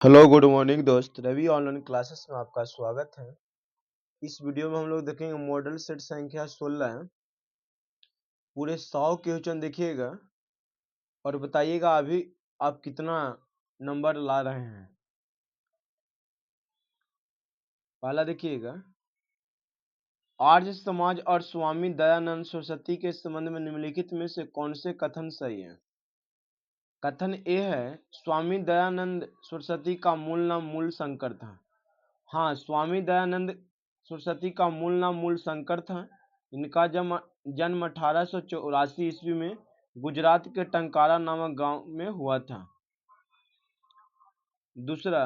Hello good morning दोस्त, Ravi online classes में आपका स्वागत है। इस वीडियो में हम लोग देखेंगे मॉडल सेट संख्या 16 है। पूरे 100 क्वेश्चन देखिएगा और बताइएगा अभी आप कितना नंबर ला रहे हैं। पहला देखिएगा, आर्य समाज और स्वामी दयानंद सरस्वती के संबंध में निम्नलिखित में से कौन से कथन सही है। कथन ए है, स्वामी दयानंद सरस्वती का मूल नाम मूल शंकर था। हाँ, स्वामी दयानंद सरस्वती का मूल नाम मूल शंकर था। इनका जन्म 1884 ईस्वी में गुजरात के टंकारा नामक गांव में हुआ था। दूसरा,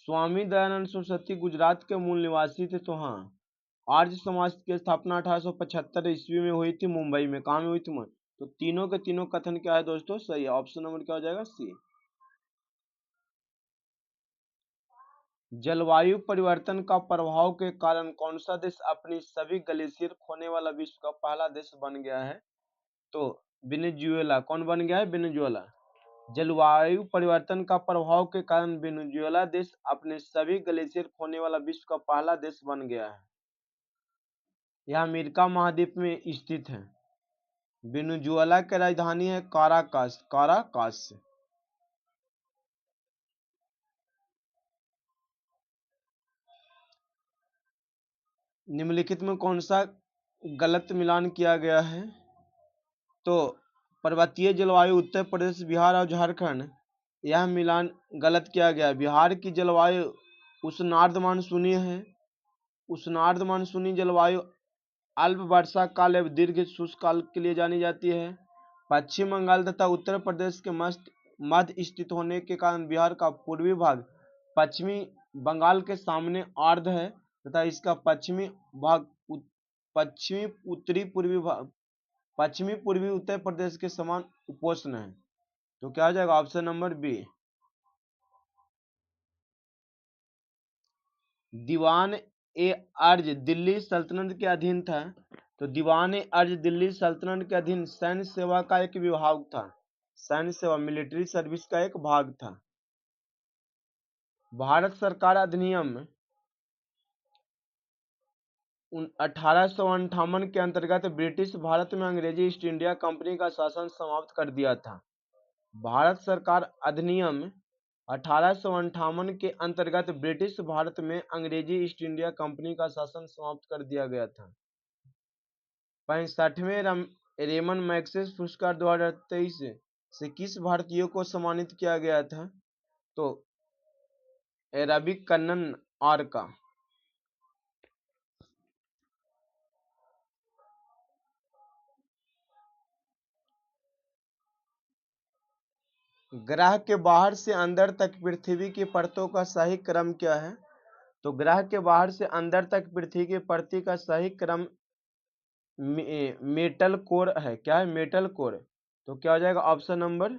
स्वामी दयानंद सरस्वती गुजरात के मूल निवासी थे। तो हाँ, आर्य समाज की स्थापना 1875 ईस्वी में हुई थी मुंबई में। कहाँ में हुई थी? तो तीनों के तीनों कथन क्या है दोस्तों? सही है। ऑप्शन नंबर क्या हो जाएगा? सी। जलवायु परिवर्तन का प्रभाव के कारण कौन सा देश अपनी सभी ग्लेशियर खोने वाला विश्व का पहला देश बन गया है? तो वेनेजुएला। कौन बन गया है? वेनेजुएला। जलवायु परिवर्तन का प्रभाव के कारण वेनेजुएला देश अपने सभी ग्लेशियर खोने वाला विश्व का पहला देश बन गया है। यह अमेरिका महाद्वीप में स्थित है। वेनेजुएला की राजधानी है काराकास। काराकास। निम्नलिखित में कौन सा गलत मिलान किया गया है? तो पर्वतीय जलवायु उत्तर प्रदेश, बिहार और झारखंड, यह मिलान गलत किया गया। बिहार की जलवायु उष्णार्द्र मानसूनी है। उष्णार्द्र मानसूनी जलवायु अल्प वर्षा काल एवं दीर्घ शुष्क काल के लिए जानी जाती है। पश्चिम बंगाल तथा उत्तर प्रदेश के मध्य स्थित होने के कारण बिहार का पूर्वी भाग पश्चिमी बंगाल के सामने आर्द्र है तथा इसका पश्चिमी भाग पश्चिमी उत्तरी पूर्वी भाग पश्चिमी पूर्वी उत्तर प्रदेश के समान उपोष्ण है। तो क्या हो जाएगा? Option number B. दीवान ए अर्ज दिल्ली सल्तनत के अधीन था। तो दीवान ए अर्ज दिल्ली सल्तनत के अधीन सैन्य सेवा का एक विभाग था। सैन्य सेवा, मिलिट्री सर्विस का एक भाग था। भारत सरकार अधिनियम 1858 के अंतर्गत ब्रिटिश भारत में अंग्रेजी ईस्ट इंडिया कंपनी का शासन समाप्त कर दिया था। भारत सरकार अधिनियम 1858 के अंतर्गत ब्रिटिश भारत में अंग्रेजी ईस्ट इंडिया कंपनी का शासन समाप्त कर दिया गया था। 65वें रेमन मैग्सेसे पुरस्कार 2023 से किस भारतीय को सम्मानित किया गया था? तो एराबिक कन्नन आर का। ग्रह के बाहर से अंदर तक पृथ्वी की परतों का सही क्रम क्या है? तो ग्रह के बाहर से अंदर तक पृथ्वी की परत का सही क्रम मेटल कोर है। क्या है? Metal core. तो क्या हो जाएगा? Option number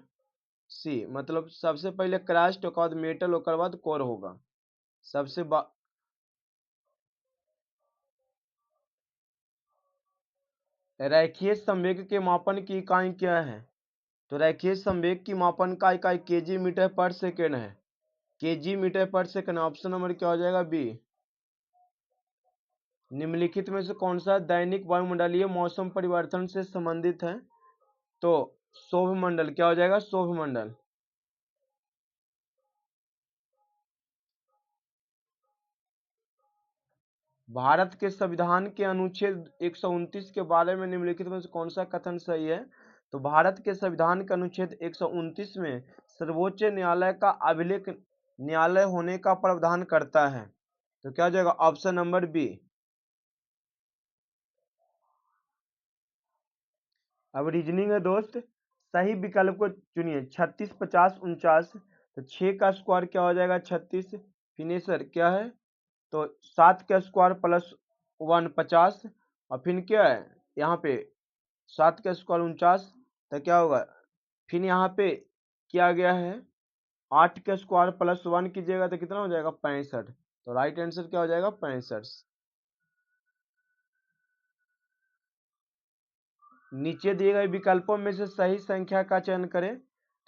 C. मतलब सबसे पहले क्रस्ट, उसके बाद मेटल, उसके बाद कोर होगा। सबसे रैखिक संवेग के मापन की इकाई क्या है? तो रैखिक संवेग की मापन का इकाई केजी मीटर पर सेकेंड है। केजी मीटर पर सेकेंड। ऑप्शन नंबर क्या हो जाएगा? बी। निम्नलिखित में से कौन सा दैनिक वायुमंडलीय मौसम परिवर्तन से संबंधित है? तो सौरमंडल। क्या हो जाएगा? सौरमंडल। भारत के संविधान के अनुच्छेद 129 के बारे में निम्नलिखित में से कौन सा कथन सही है? तो भारत के संविधान के अनुच्छेद 129 में सर्वोच्च न्यायालय का अभिलेख न्यायालय होने का प्रावधान करता है। तो क्या हो जाएगा? Option number B. अब रीजनिंग है दोस्त, सही विकल्प को चुनिए। 36, 50, 49। तो 6 का स्क्वायर क्या हो जाएगा? 36। फिनिशर क्या है? तो 7 का स्क्वायर प्लस 1 50। और फिर क्या है यहाँ पे? 7 का स्क्वायर 49। तो क्या होगा? फिर यहाँ पे किया गया है 8 का स्क्वायर प्लस 1 कीजिएगा तो कितना हो जाएगा? 65। तो राइट आंसर क्या हो जाएगा? 65। नीचे दिए गए विकल्पों में से सही संख्या का चयन करें।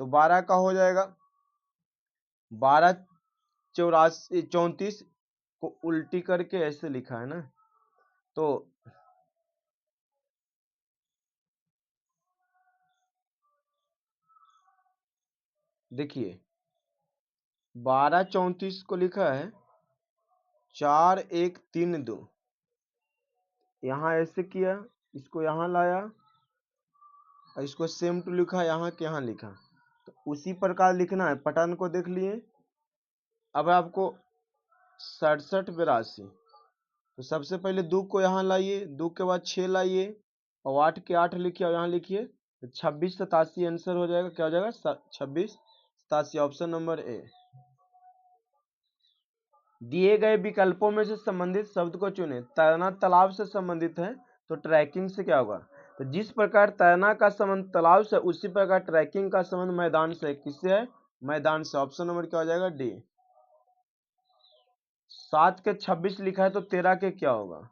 तो 12 का हो जाएगा 12। 84 34 को उल्टी करके ऐसे लिखा है ना, तो देखिए 12 34 को लिखा है 4 1 3 2, यहाँ ऐसे किया, इसको यहाँ लाया और इसको सेम टू लिखा, यहाँ के यहाँ लिखा, तो उसी प्रकार लिखना है। पैटर्न को देख लिए। अब आपको 67 82, तो सबसे पहले 2 को यहाँ लाइए, 2 के बाद 6 लाइए और 8 के 8 लिखिए और यहाँ लिखिए, तो 26 87 आंसर हो जाएगा। क्या हो जाएगा? 26 87, ऑप्शन नंबर ए। दिए गए विकल्पों में से संबंधित शब्द को चुने। तैरना तालाब से संबंधित है तो ट्रैकिंग से क्या होगा? तो जिस प्रकार तैरना का संबंध तालाब से, उसी प्रकार ट्रैकिंग का संबंध मैदान से। किससे है? मैदान से। ऑप्शन नंबर क्या हो जाएगा? डी। 7 के 26 लिखा है तो 13 के क्या होगा?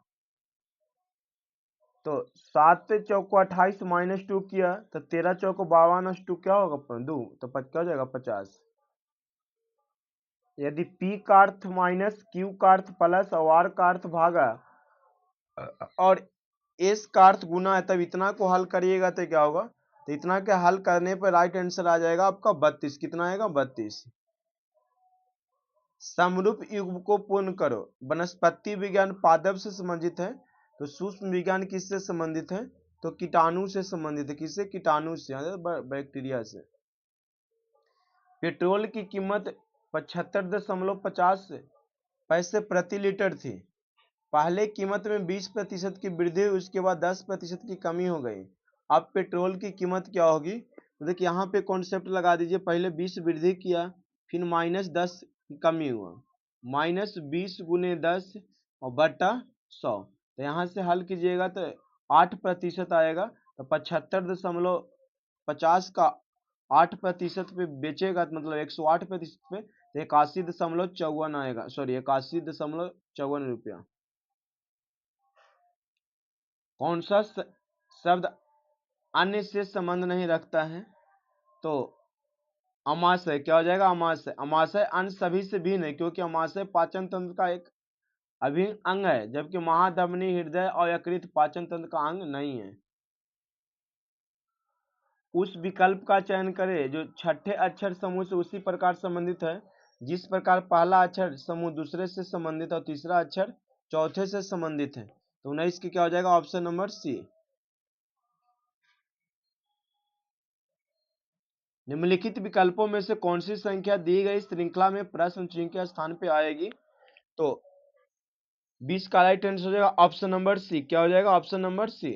तो 7 चौक को 28 -2 किया तो 13 चौक को 52 2 क्या होगा? 2, तो क्या हो जाएगा? 50। यदि P का अर्थ माइनस, Q का अर्थ प्लस और R का अर्थ भागा और S का अर्थ गुना है, तब इतना को हल करिएगा तो क्या होगा? तो इतना के हल करने पर राइट आंसर आ जाएगा आपका 32। कितना आएगा? 32। समरूप युग्म को पूर्ण करो। वनस्पति विज्ञान पादप से संबंधित है तो सूक्ष्म विज्ञान किससे संबंधित है? तो कीटाणु से संबंधित है। किससे? कीटाणु से, बैक्टीरिया से। पेट्रोल की कीमत 75.50 पैसे प्रति लीटर थी। पहले कीमत में 20% की वृद्धि हुई, उसके बाद 10% की कमी हो गई। अब पेट्रोल की कीमत क्या होगी? तो देखिए यहाँ पे कॉन्सेप्ट लगा दीजिए। पहले 20 वृद्धि किया, फिर -10 कमी हुआ, -20 × 10 और बटा 100। तो यहाँ से हल कीजिएगा तो 8% आएगा। तो 75.50 का 8% पे बेचेगा तो मतलब 108% पे, तो 81.54 आएगा। सॉरी, 81.54 रुपया। कौन सा शब्द अन्य से संबंध नहीं रखता है? तो अमाशय। क्या हो जाएगा? अमाशय। अमाशय अन्य सभी से भिन्न है, क्योंकि अमाशय पाचन तंत्र का एक अभिन्न अंग है, जबकि महाधमनी, हृदय और यकृत पाचन तंत्र का अंग नहीं है। उस विकल्प का चयन करें जो छठे अक्षर समूह से उसी प्रकार संबंधित है जिस प्रकार पहला अक्षर समूह दूसरे से संबंधित और तीसरा अक्षर चौथे से संबंधित है। तो 19 की क्या हो जाएगा? Option number C. निम्नलिखित विकल्पों में से कौन सी संख्या दी गई श्रृंखला में प्रश्न चिन्ह के स्थान पे आएगी? तो 20 का राइट आंसर हो जाएगा ऑप्शन नंबर सी। क्या हो जाएगा? Option number C.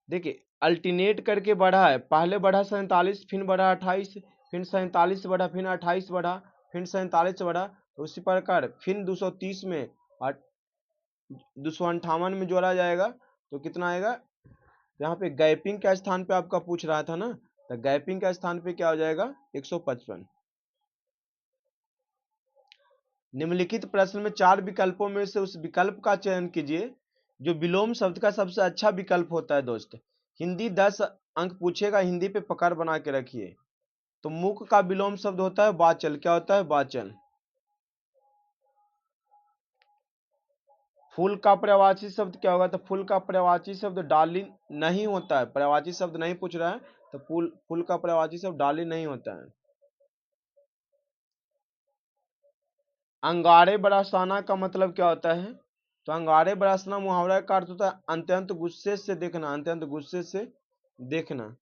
देखिए अल्टरनेट करके बढ़ा है, पहले बढ़ा 47, फिर बढ़ा 28, फिर 47 बढ़ा, फिर 28 बढ़ा, फिर 47 बढ़ा, तो उसी प्रकार फिर 230 में और 258 में जोड़ा जाएगा तो कितना आएगा? यहाँ पे गैपिंग का स्थान पे आपका पूछ रहा था ना, तो गैपिंग का स्थान पे क्या हो जाएगा? 155। निम्नलिखित प्रश्न में 4 विकल्पों में से उस विकल्प का चयन कीजिए जो विलोम शब्द का सबसे अच्छा विकल्प होता है। दोस्त हिंदी 10 अंक पूछेगा, हिंदी पे पकड़ बना के रखिए। तो मुख का विलोम शब्द होता है बाचल। क्या होता है? बाचल। फूल का पर्यायवाची शब्द क्या होगा? तो फूल का पर्यायवाची शब्द डाली नहीं होता है। पर्यायवाची शब्द नहीं पूछ रहा है, तो फूल का पर्यायवाची शब्द डाली नहीं होता है। अंगारे बरसाना का मतलब क्या होता है? तो अंगारे बरसाना मुहावरा का अर्थ होता है अत्यंत गुस्से से देखना। अत्यंत गुस्से से देखना।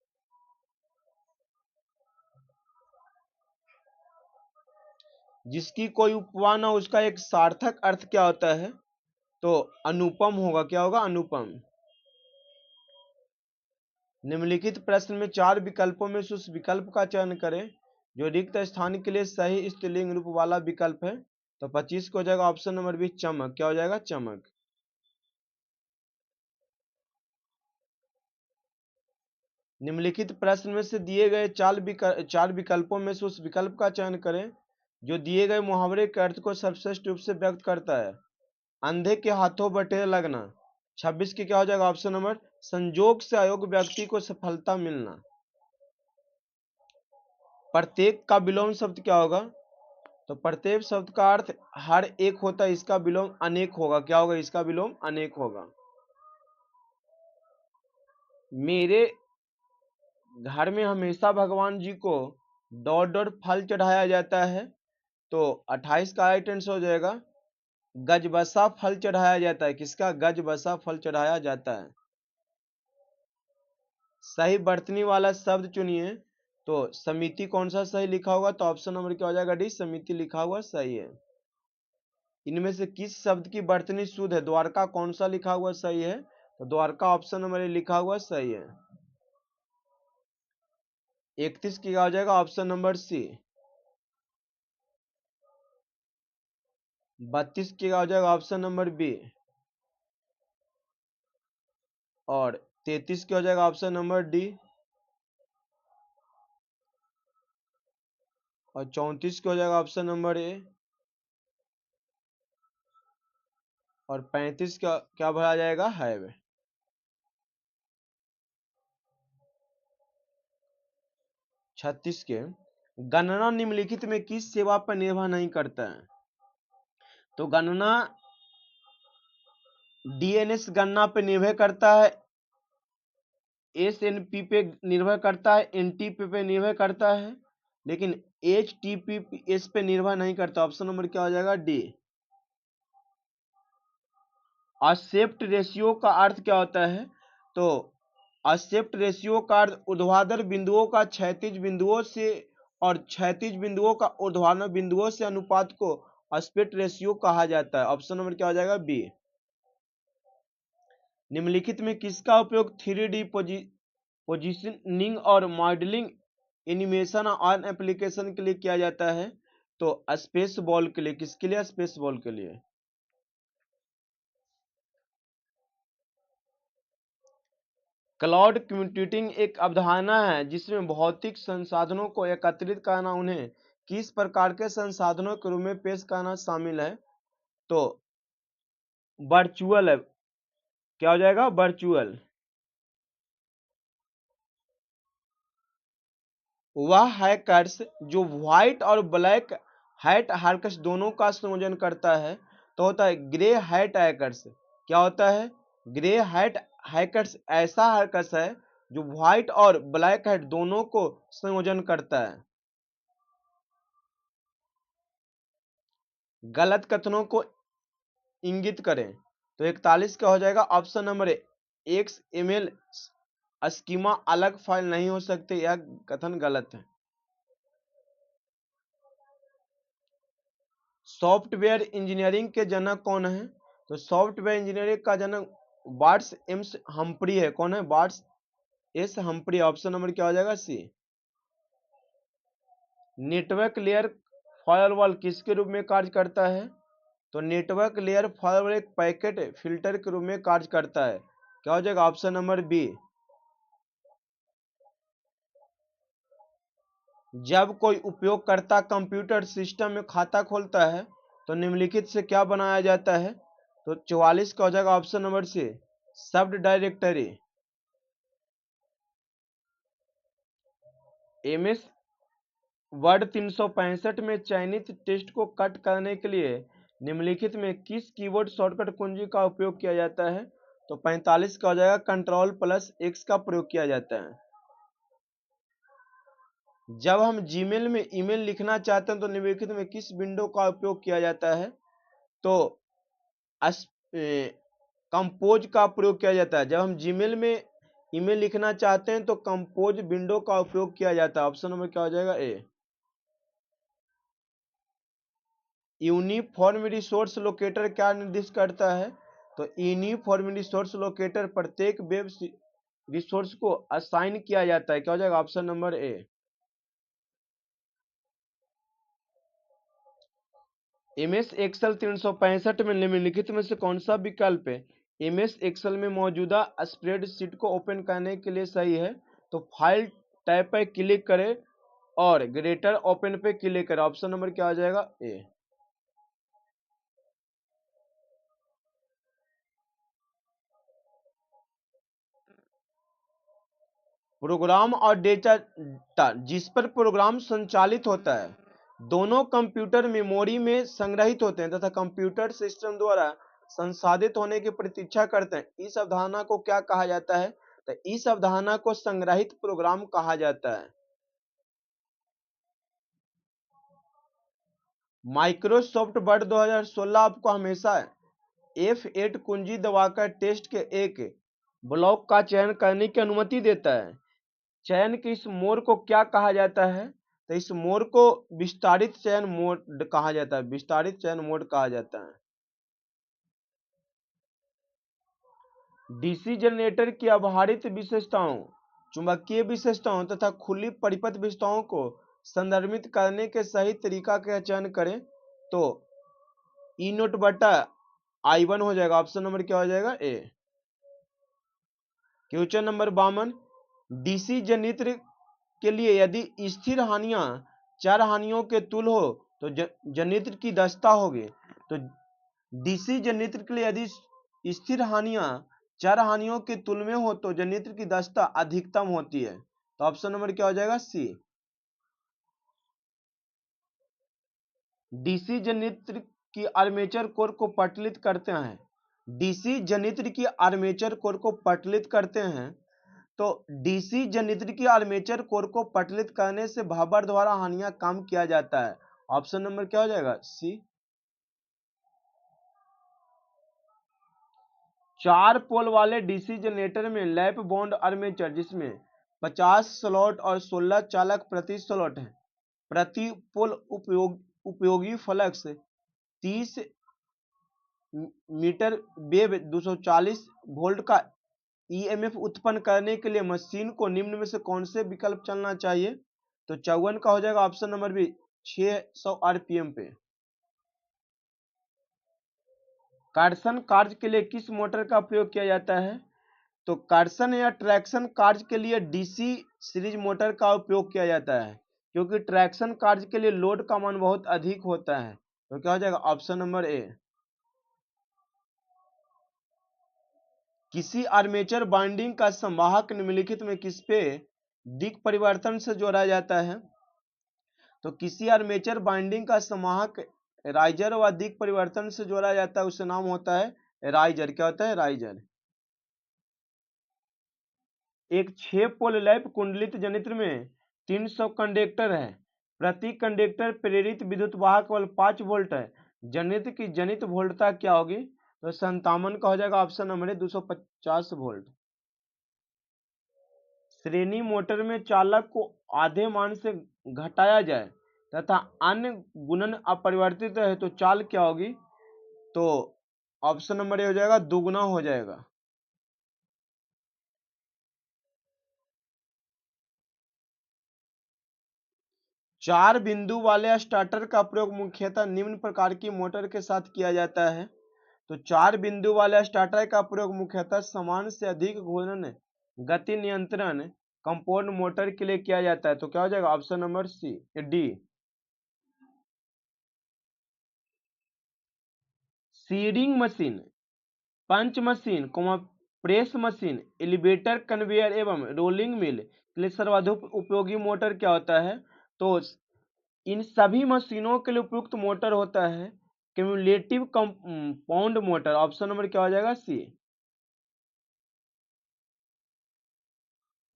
जिसकी कोई उपमा न उसका एक सार्थक अर्थ क्या होता है? तो अनुपम होगा। क्या होगा? अनुपम। निम्नलिखित प्रश्न में 4 विकल्पों में से उस विकल्प का चयन करें जो रिक्त स्थान के लिए सही स्त्रीलिंग रूप वाला विकल्प है। तो 25 को हो जाएगा ऑप्शन नंबर बी चमक। क्या हो जाएगा? चमक। निम्नलिखित प्रश्न में से दिए गए 4 विकल्पों में से उस विकल्प का चयन करें जो दिए गए मुहावरे के अर्थ को सर्वश्रेष्ठ रूप से व्यक्त करता है। अंधे के हाथों बटेर लगना। 26 की क्या हो जाएगा? ऑप्शन नंबर संजोग से अयोग्य व्यक्ति को सफलता मिलना। प्रत्येक का विलोम शब्द क्या होगा? तो प्रत्येक शब्द का अर्थ हर एक होता है, इसका विलोम अनेक होगा। क्या होगा? इसका विलोम अनेक होगा। मेरे घर में हमेशा भगवान जी को डॉट डॉट फल चढ़ाया जाता है। तो 28 का राइट आंसर हो जाएगा गजबसा फल चढ़ाया जाता है। किसका? गजबसा फल चढ़ाया जाता है। सही वर्तनी वाला शब्द चुनिए। तो समिति कौन सा सही लिखा होगा? तो ऑप्शन नंबर क्या हो जाएगा? डी, समिति लिखा हुआ सही है। इनमें से किस शब्द की वर्तनी शुद्ध है? द्वारका कौन सा लिखा हुआ सही है? तो द्वारका ऑप्शन नंबर लिखा हुआ सही है। 31 की क्या हो जाएगा? ऑप्शन नंबर सी। 32 की क्या हो जाएगा? Option number B. और 33 की हो जाएगा ऑप्शन नंबर डी। और 34 की हो जाएगा ऑप्शन नंबर ए। और 35 का क्या भरा जाएगा? हैव। 36 के गणना निम्नलिखित में किस सेवा पर निर्भर नहीं करता है? तो गणना डीएनएस गणना पे निर्भर करता है, एसएनपी पे निर्भर करता है, एनटीपी पे निर्भर करता है, लेकिन एचटीपीएस पे निर्भर नहीं करता। ऑप्शन नंबर क्या हो जाएगा? डी। एस्पेक्ट रेशियो का अर्थ क्या होता है? तो एस्पेक्ट रेशियो का अर्थ ऊर्ध्वाधर बिंदुओं का क्षैतिज बिंदुओं से और क्षैतिज बिंदुओं का ऊर्ध्वाधर बिंदुओं से अनुपात को एस्पेक्ट रेशियो कहा जाता है। ऑप्शन नंबर क्या हो जाएगा? बी। निम्नलिखित में किसका उपयोग 3D पोजीशनिंग और मॉडलिंग, एनिमेशन और एप्लीकेशन के लिए किया जाता है? तो स्पेस बॉल के लिए। किसके लिए? स्पेस बॉल के लिए। क्लाउड कंप्यूटिंग एक अवधारणा है जिसमें भौतिक संसाधनों को एकत्रित करना, उन्हें किस प्रकार के संसाधनों के रूप में पेश करना शामिल है? तो वर्चुअल है। क्या हो जाएगा? वर्चुअल। वह हैकर्स जो व्हाइट और ब्लैक हैट हैकर्स दोनों का संयोजन करता है, तो होता है ग्रे हैट हैकर्स। क्या होता है? ग्रे हैट हैकर्स ऐसा हैकर्स है जो व्हाइट और ब्लैक हैट दोनों को संयोजन करता है। गलत कथनों को इंगित करें। तो 41 का हो जाएगा ऑप्शन नंबर XML स्कीमा अलग फाइल नहीं हो सकते। यह कथन गलत है। सॉफ्टवेयर इंजीनियरिंग के जनक कौन है? तो सॉफ्टवेयर इंजीनियरिंग का जनक बार्ट्स एम्स हम्फ्री है। कौन है? Bards S Humphry. Option number क्या हो जाएगा? सी। नेटवर्क लेयर फायरवॉल किसके रूप में कार्य करता है? तो नेटवर्क लेयर फायरवॉल एक पैकेट फिल्टर के रूप में कार्य करता है। क्या हो जाएगा? Option number B. जब कोई उपयोगकर्ता कंप्यूटर सिस्टम में खाता खोलता है तो निम्नलिखित से क्या बनाया जाता है? तो 44 का हो जाएगा ऑप्शन नंबर सी, सब डायरेक्टरी। एमएस वर्ड 365 में चयनित टेक्स्ट को कट करने के लिए निम्नलिखित में किस कीबोर्ड शॉर्टकट कुंजी का उपयोग किया जाता है? तो 45 का हो जाएगा Ctrl+X का प्रयोग किया जाता है। जब हम जीमेल में ईमेल लिखना चाहते हैं तो निम्नलिखित में किस विंडो का उपयोग किया जाता है? तो कंपोज का प्रयोग किया जाता है। जब हम जीमेल में ईमेल लिखना चाहते हैं तो कंपोज विंडो का उपयोग किया जाता है। ऑप्शन नंबर क्या हो जाएगा? ए। यूनिफॉर्म रिसोर्स लोकेटर क्या निर्दिष्ट करता है? तो यूनिफॉर्म रिसोर्स लोकेटर प्रत्येक वेब रिसोर्स को असाइन किया जाता है। क्या हो जाएगा? Option number A. MS Excel 365 में निम्नलिखित में से कौन सा विकल्प है एमएस एक्सेल में मौजूदा स्प्रेडशीट को ओपन करने के लिए सही है? तो फाइल टैब पर क्लिक करें और ग्रेटर ओपन पे क्लिक करें। ऑप्शन नंबर क्या आ जाएगा? ए। प्रोग्राम और डेटा जिस पर प्रोग्राम संचालित होता है दोनों कंप्यूटर मेमोरी में संग्रहित होते हैं तथा कंप्यूटर सिस्टम द्वारा संसाधित होने की प्रतीक्षा करते हैं। इस अवधारणा को क्या कहा जाता है? तो इस अवधारणा को संग्रहित प्रोग्राम कहा जाता है। माइक्रोसॉफ्ट वर्ड 2016 आपको हमेशा F8 कुंजी दबाकर टेस्ट के एक ब्लॉक का चयन करने की अनुमति देता है। चयन के इस मोड को क्या कहा जाता है? तो इस मोड को विस्तारित चयन मोड कहा जाता है। विस्तारित चयन मोड कहा जाता है। डीसी जनरेटर की आधारित विशेषताओं, चुंबकीय विशेषताओं तथा खुली परिपथ विशेषताओं को संदर्भित करने के सही तरीका का चयन करें तो ई नोट बटा I1 हो जाएगा। ऑप्शन नंबर क्या हो जाएगा? ए। क्वेश्चन नंबर 52, डीसी जनित्र के लिए यदि स्थिर हानियां चर हानियों के तुल्य हो तो जनित्र की दक्षता होगी। तो डीसी जनित्र के लिए यदि स्थिर हानियां चर हानियों के तुल्य में हो तो जनित्र की दक्षता अधिकतम होती है। तो ऑप्शन नंबर क्या हो जाएगा? सी। डीसी जनित्र की आर्मेचर कोर को पटलित करते हैं। डीसी जनित्र की आर्मेचर कोर को पटलित करते हैं। तो डीसी जनित्र की आर्मेचर कोर को पटलित करने से भाबर द्वारा हानियां कम किया जाता है। ऑप्शन नंबर क्या हो जाएगा? सी। 4 पोल वाले डीसी जनरेटर में लैप बाउंड आर्मेचर जिसमें 50 स्लॉट और 16 चालक प्रति स्लॉट है। प्रति पोल उपयोगी फ्लक्स 30 मीटर वेव 240 वोल्ट का ईएमएफ उत्पन्न करने के लिए मशीन को निम्न में से कौन से विकल्प चलना चाहिए? तो 54 का हो जाएगा ऑप्शन नंबर बी, 600 आरपीएम पे। कर्षण कार्य के लिए किस मोटर का प्रयोग किया जाता है? तो कर्षण या ट्रैक्शन कार्य के लिए डीसी सीरीज मोटर का उपयोग किया जाता है क्योंकि ट्रैक्शन कार्य के लिए लोड का मान बहुत अधिक होता है। तो क्या हो जाएगा? ऑप्शन नंबर ए। किसी आर्मेचर बाइंडिंग का संवाहक निम्नलिखित में किस पे दिक् परिवर्तन से जोड़ा जाता है? तो किसी आर्मेचर बाइंडिंग का संवाहक राइजर व दिक् परिवर्तन से जोड़ा जाता है, उसका नाम होता है राइजर। क्या होता है? राइजर। एक 6 पोल लैप कुंडलित जनित्र में 300 कंडक्टर है। प्रति कंडक्टर प्रेरित विद्युत वाहक बल 5 वोल्ट है। जनित्र की जनित वोल्टता क्या होगी? तो 57 का हो जाएगा ऑप्शन नंबर है 250 वोल्ट। श्रेणी मोटर में चालक को आधे मान से घटाया जाए तथा अन्य गुणन अपरिवर्तित है तो चाल क्या होगी? तो ऑप्शन नंबर ए हो जाएगा दुगुना हो जाएगा। चार बिंदु वाले स्टार्टर का प्रयोग मुख्यतः निम्न प्रकार की मोटर के साथ किया जाता है। तो 4 बिंदु वाले स्टार्टर का प्रयोग मुख्यतः समान से अधिक घूर्णन गति नियंत्रण कंपाउंड मोटर के लिए किया जाता है। तो क्या हो जाएगा? Option number C, D. Seeding machine, punch machine, press machine, elevator, conveyor एवं रोलिंग मिल के लिए सर्वाधिक उपयोगी मोटर क्या होता है? तो इन सभी मशीनों के लिए उपयुक्त मोटर होता है cumulative compound motor. Option number क्या हो जाएगा? सी।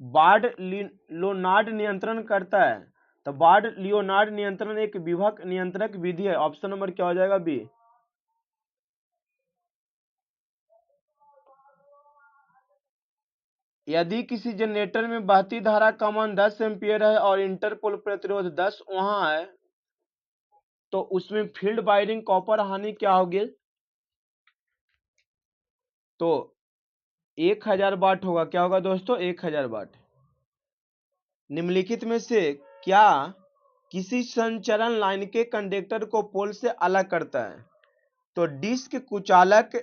बार्ड लियोनार्ड नियंत्रण करता है। तो बार्ड लियोनार्ड नियंत्रण एक विभक्त नियंत्रक विधि है। ऑप्शन नंबर क्या हो जाएगा? बी। यदि किसी जनरेटर में बहती धारा का मान 10 एम्पियर है और इंटरपोल प्रतिरोध 10 वहां है तो उसमें फील्ड वायरिंग कॉपर हानि क्या होगी? तो 1000 वाट होगा। क्या होगा दोस्तों? 1000 वाट। निम्नलिखित में से क्या किसी संचरण लाइन के कंडक्टर को पोल से अलग करता है? तो डिस्क कुचालक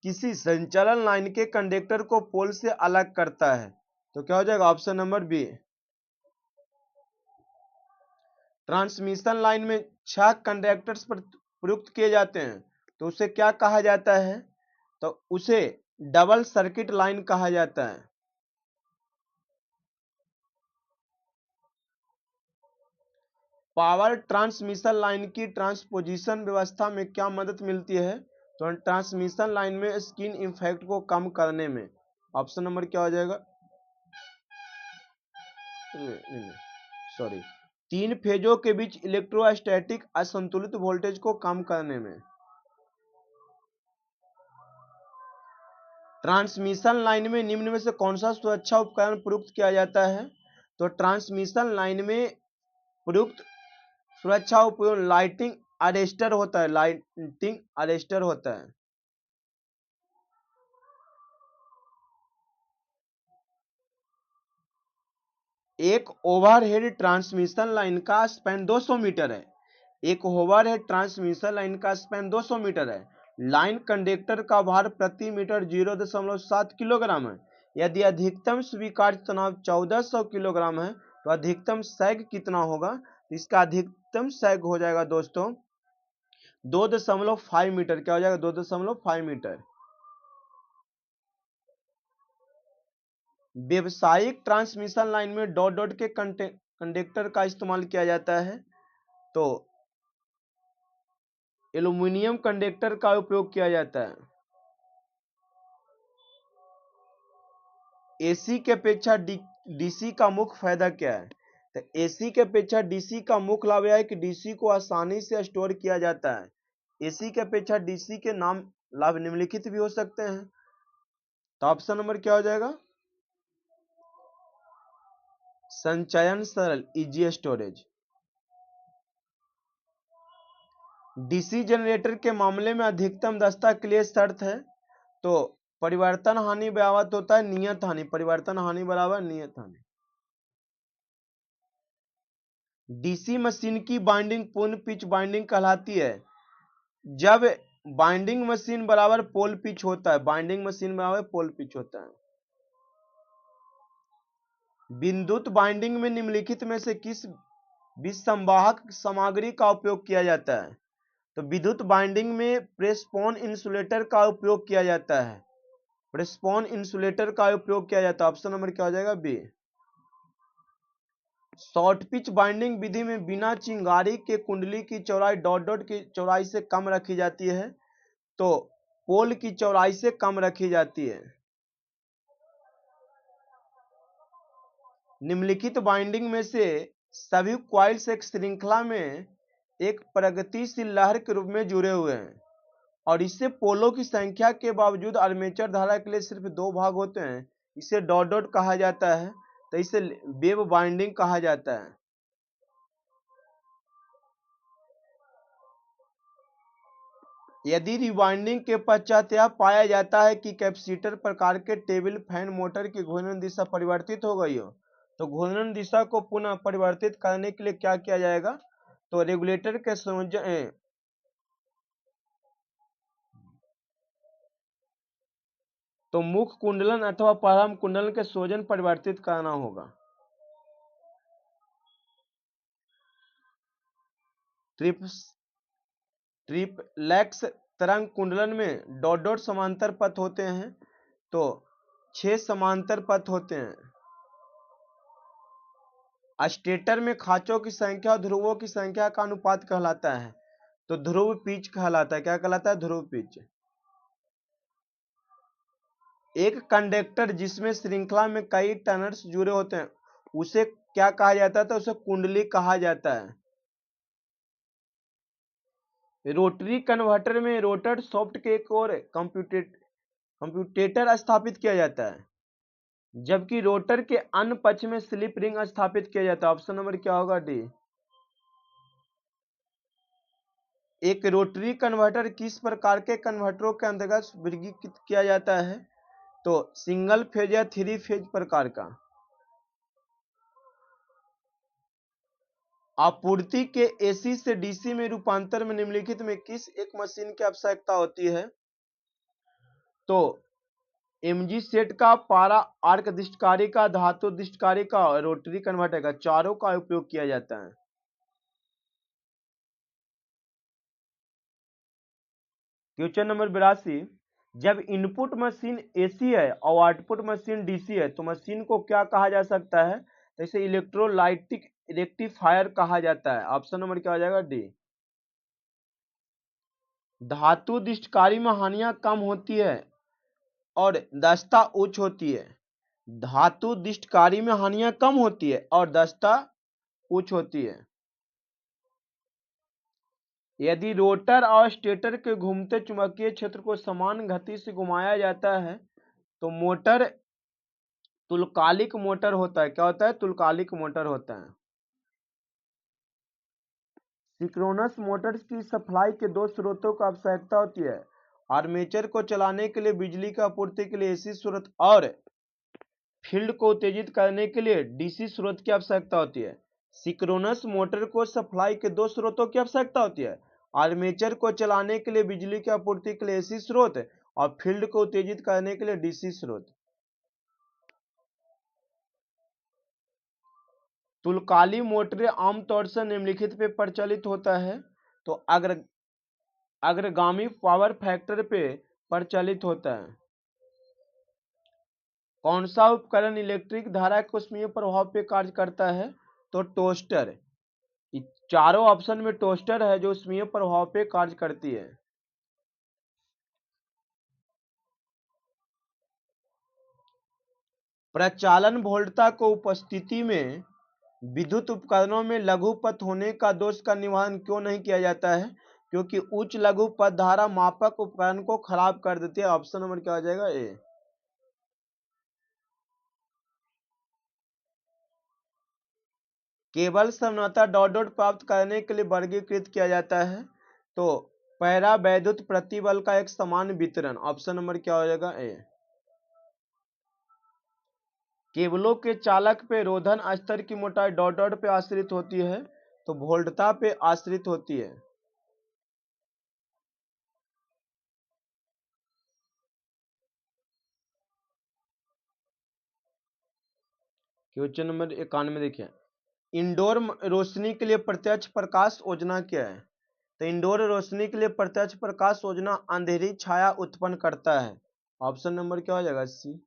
किसी संचरण लाइन के कंडक्टर को पोल से अलग करता है। तो क्या हो जाएगा? Option number B. Transmission line में 6 कंडक्टर्स प्रयुक्त किए जाते हैं तो उसे क्या कहा जाता है? तो उसे डबल सर्किट लाइन कहा जाता है। पावर ट्रांसमिशन लाइन की ट्रांसपोजिशन व्यवस्था में क्या मदद मिलती है? तो ट्रांसमिशन लाइन में स्किन इफेक्ट को कम करने में। ऑप्शन नंबर क्या हो जाएगा? सॉरी, 3 फेजों के बीच इलेक्ट्रोस्टैटिक असंतुलित वोल्टेज को कम करने में। ट्रांसमिशन लाइन में निम्न में से कौन सा सुरक्षा उपकरण प्रयुक्त किया जाता है? तो ट्रांसमिशन लाइन में प्रयुक्त सुरक्षा उपकरण लाइटिंग अरेस्टर होता है, लाइटिंग अरेस्टर होता है। एक ओवरहेड ट्रांसमिशन लाइन का स्पैन 200 मीटर है। एक ओवरहेड ट्रांसमिशन लाइन का स्पैन 200 मीटर है। लाइन कंडक्टर का भार प्रति मीटर 0.7 किलोग्राम है। यदि अधिकतम स्वीकार्य तनाव 1400 किलोग्राम है तो अधिकतम सैग कितना होगा? इसका अधिकतम सैग हो जाएगा दोस्तों 2.5 मीटर। क्या हो जाएगा? 2.5 मीटर। व्यवसायिक ट्रांसमिशन लाइन में डॉट डॉट के कंडक्टर का इस्तेमाल किया जाता है। तो एल्यूमिनियम कंडक्टर का उपयोग किया जाता है। एसी के अपेक्षा डीसी का मुख्य फायदा क्या है? तो एसी के अपेक्षा डीसी का मुख्य लाभ यह है कि डीसी को आसानी से स्टोर किया जाता है। एसी के अपेक्षा डीसी के नाम लाभ निम्नलिखित भी हो सकते हैं। तो ऑप्शन नंबर क्या हो जाएगा? संचयन सरल, इजी स्टोरेज। डीसी जनरेटर के मामले में अधिकतम दक्षता के लिए शर्त है। तो परिवर्तन हानि बराबर होता है नियत हानि। परिवर्तन हानि बराबर नियत हानि। डीसी मशीन की बाइंडिंग पूर्ण पिच बाइंडिंग कहलाती है जब बाइंडिंग मशीन बराबर पोल पिच होता है। बाइंडिंग मशीन बराबर पोल पिच होता है। विद्युत बाइंडिंग में निम्नलिखित में से किस विसंवाहक सामग्री का उपयोग किया जाता है? तो विद्युत बाइंडिंग में प्रेसपोन इंसुलेटर का उपयोग किया जाता है। प्रेसपोन इंसुलेटर का उपयोग किया जाता है। ऑप्शन नंबर क्या हो जाएगा? बी। शॉर्ट पिच बाइंडिंग विधि में बिना चिंगारी के कुंडली की चौड़ाई डॉट डॉट की चौड़ाई से कम रखी जाती है। तो पोल की चौड़ाई से कम रखी जाती है। निम्नलिखित बाइंडिंग में से सभी क्वाइल्स एक श्रृंखला में एक प्रगतिशील लहर के रूप में जुड़े हुए हैं और इससे पोलों की संख्या के बावजूद आर्मेचर धारा के लिए सिर्फ 2 भाग होते हैं। इसे डॉट डॉट कहा जाता है। तो इसे वेव बाइंडिंग कहा जाता है। यदि रिवाइंडिंग के पश्चात यह पाया जाता है कि कैपेसिटर प्रकार के टेबल फैन मोटर की घूर्णन दिशा परिवर्तित हो गई हो तो घूर्णन दिशा को पुनः परिवर्तित करने के लिए क्या किया जाएगा? तो रेगुलेटर के संयोजन तो मुख्य कुंडलन अथवा प्रारंभ कुंडलन के संयोजन परिवर्तित करना होगा। ट्रिप्लेक्स तरंग कुंडलन में डॉट डॉट समांतर पथ होते हैं। तो 6 समांतर पथ होते हैं। स्टेटर में खांचों की संख्या और ध्रुवों की संख्या का अनुपात कहलाता है। तो ध्रुव पिच कहलाता है। क्या कहलाता है? ध्रुव पिच। एक कंडक्टर जिसमें श्रृंखला में कई टनल्स जुड़े होते हैं उसे क्या कहा जाता है? तो उसे कुंडली कहा जाता है। रोटरी कन्वर्टर में रोटर सॉफ्ट के एक और कंप्यूटेटर स्थापित किया जाता है जबकि रोटर के अन्य पक्ष में स्लिप रिंग स्थापित किया जाता है। ऑप्शन नंबर क्या होगा? डी। एक रोटरी कन्वर्टर किस प्रकार के कन्वर्टरों के अंतर्गत वर्गीकृत किया जाता है? तो सिंगल फेज या 3 फेज प्रकार का। आपूर्ति के एसी से डीसी में रूपांतर में निम्नलिखित में किस एक मशीन की आवश्यकता होती है? तो एमजी सेट का, पारा आर्क दिष्टकारी का, धातु दिष्टकारी का और रोटरी कन्वर्टर का, चारों का उपयोग किया जाता है। क्वेश्चन नंबर 82, जब इनपुट मशीन एसी है और आउटपुट मशीन डीसी है तो मशीन को क्या कहा जा सकता है? तो इसे इलेक्ट्रोलाइटिक रेक्टिफायर कहा जाता है। ऑप्शन नंबर क्या हो जाएगा? डी। धातु डिस्टकारी में हानियां कम होती है और दस्ता उच्च होती है। धातु डिस्टकारी में हानियां कम होती है और दस्ता उच्च होती है। यदि रोटर और स्टेटर के घूमते चुंबकीय क्षेत्र को समान गति से घुमाया जाता है तो मोटर तुल्यकालिक मोटर होता है। क्या होता है? तुल्यकालिक मोटर होता है। सिंक्रोनस मोटर्स की सप्लाई के दो स्रोतों की आवश्यकता होती है। आर्मेचर को चलाने के लिए बिजली की आपूर्ति के लिए एसी स्रोत और फील्ड को उत्तेजित करने के लिए डीसी स्रोत की आवश्यकता होती है। सिंक्रोनस मोटर को सप्लाई के दो स्रोतों की आवश्यकता होती है। आर्मेचर को चलाने के लिए बिजली की आपूर्ति के लिए एसी स्रोत और फील्ड को उत्तेजित करने के लिए डीसी स्रोत। तुल्यकालिक मोटरें आमतौर से निम्नलिखित पे प्रचलित होता है। तो अग्रगामी पावर फैक्टर पे प्रचलित होता है। कौन सा उपकरण इलेक्ट्रिक धारा के ऊष्मीय प्रभाव पे कार्य करता है? तो टोस्टर। चारों ऑप्शन में टोस्टर है जो ऊष्मीय प्रभाव पे कार्य करती है। प्रचालन वोल्टता को उपस्थिति में विद्युत उपकरणों में लघु पथ होने का दोष का निवारण क्यों नहीं किया जाता है? क्योंकि उच्च लघु पथ धारा मापक उपकरण को खराब कर देती है। ऑप्शन नंबर क्या हो जाएगा? ए। केबल सामान्यतः डॉट डॉट प्राप्त करने के लिए वर्गीकृत किया जाता है। तो पैरा वैद्युत प्रतिबल का एक समान वितरण। ऑप्शन नंबर क्या हो जाएगा? ए। केबलों के चालक पे रोधन स्तर की मोटाई डॉट डॉट पे आश्रित होती है तो वोल्टता पे आश्रित होती है। क्वेश्चन नंबर 91 देखिए, इंडोर रोशनी के लिए प्रत्यक्ष प्रकाश योजना क्या है? तो इंडोर रोशनी के लिए प्रत्यक्ष प्रकाश योजना अंधेरी छाया उत्पन्न करता है। ऑप्शन नंबर क्या हो जाएगा? सी।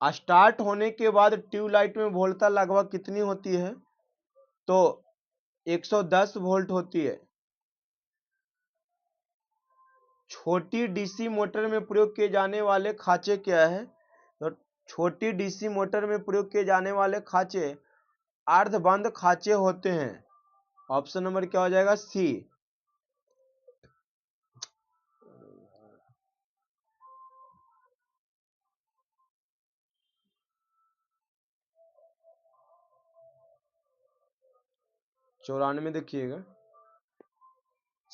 स्टार्ट होने के बाद ट्यूबलाइट में वोल्टता लगभग कितनी होती है? तो 110 वोल्ट होती है। छोटी डीसी मोटर में प्रयोग किए जाने वाले खांचे क्या है? तो छोटी डीसी मोटर में प्रयोग किए जाने वाले खांचे अर्धबंद खांचे होते हैं। ऑप्शन नंबर क्या हो जाएगा? सी। चौरानवे देखिएगा,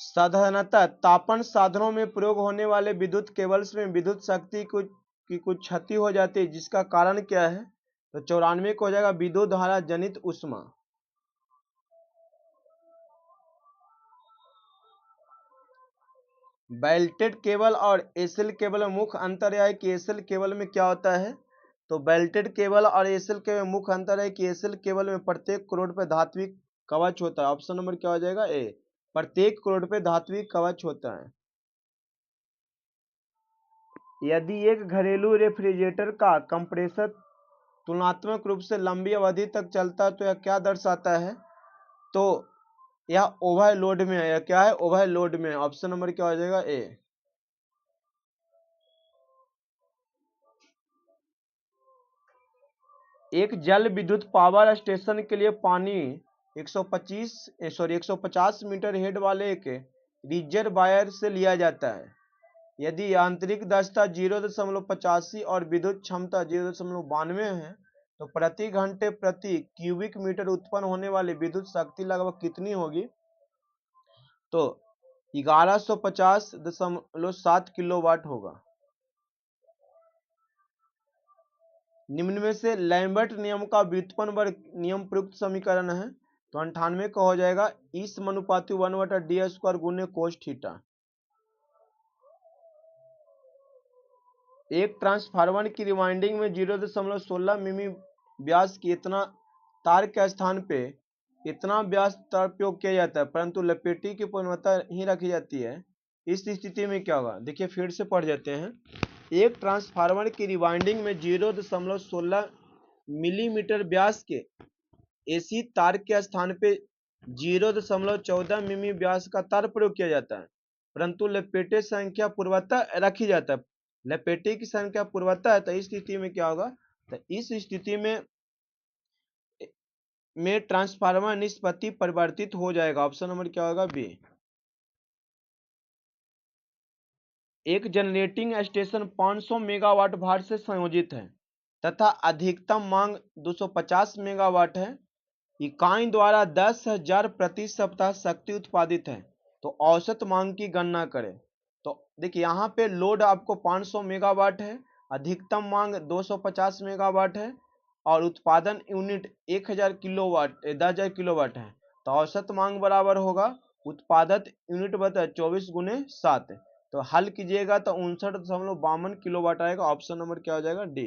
साधारणतः तापन साधनों में प्रयोग होने वाले विद्युत केबल्स में विद्युत शक्ति की कुछ क्षति हो जाती है, जिसका कारण क्या है? तो 94 को हो जाएगा विद्युत धारा जनित ऊष्मा। बेल्टेड केबल और एसएल केबल में मुख्य अंतर यह है कि एसएल केबल में क्या होता है? तो बेल्टेड केबल और एसएल केबल में मुख्य अंतर है कि एसएल केबल में प्रत्येक करोड़ पे धात्विक कवच होता है। ऑप्शन नंबर क्या हो जाएगा? ए। प्रत्येक करोड़ पे धात्विक कवच होता है। यदि एक घरेलू रेफ्रिजरेटर का कंप्रेसर तुलनात्मक रूप से लंबी अवधि तक चलता है तो यह क्या दर्शाता है? तो यह ओवरलोड में है। यह क्या है? ओवरलोड में। ऑप्शन नंबर क्या हो जाएगा? ए। एक जल विद्युत पावर स्टेशन के लिए पानी 150 मीटर हेड वाले एक रिजर्वायर से लिया जाता है। यदि आंतरिक दक्षता 0.85 और विद्युत क्षमता 0.92 है तो प्रति घंटे प्रति क्यूबिक मीटर उत्पन्न होने वाली विद्युत शक्ति लगभग कितनी होगी? तो 1150.7 किलोवाट होगा। निम्न में से लैम्बर्ट नियम का व्युत्पन्न वर्ग नियम प्रयुक्त समीकरण है। तो 98 का हो जाएगा ई समानुपाती 1/d² गुने कोस थीटा। एक ट्रांसफार्मर की रिवाइंडिंग में 0.16 मिमी व्यास की इतना तार के स्थान पे इतना व्यास तार उपयोग किया जाता है, परंतु लपेटी की पूर्णता ही रखी जाती है। इस स्थिति में क्या होगा? देखिए फिर से पढ़ जाते हैं। एक ट्रांसफार्मर की रिवाइंडिंग में 0.16 मिलीमीटर व्यास के एसी तार के स्थान पे 0.14 मिमी व्यास का तार प्रयोग किया जाता है, परंतु लपेटे संख्या पूर्वतः रखी जाता है। लपेटे की संख्या पूर्वतः है, तो इस स्थिति में क्या होगा, तो इस स्थिति में ट्रांसफार्मर निष्पत्ति परिवर्तित हो जाएगा। ऑप्शन नंबर क्या होगा, बी। एक जनरेटिंग स्टेशन 500 मेगावाट भार से संयोजित है तथा अधिकतम मांग 250 मेगावाट है। इकाई द्वारा 10,000 प्रति सप्ताह शक्ति उत्पादित है, तो औसत मांग की गणना करें। तो देखिए यहाँ पे लोड आपको 500 मेगावाट है, अधिकतम मांग 250 मेगावाट है और उत्पादन यूनिट 1000 किलोवाट 10,000 किलोवाट है। तो औसत मांग बराबर होगा उत्पादक यूनिट बता 24 गुने 7। तो हल कीजिएगा तो 59.52 किलोवाट आएगा। ऑप्शन नंबर क्या हो जाएगा, डी।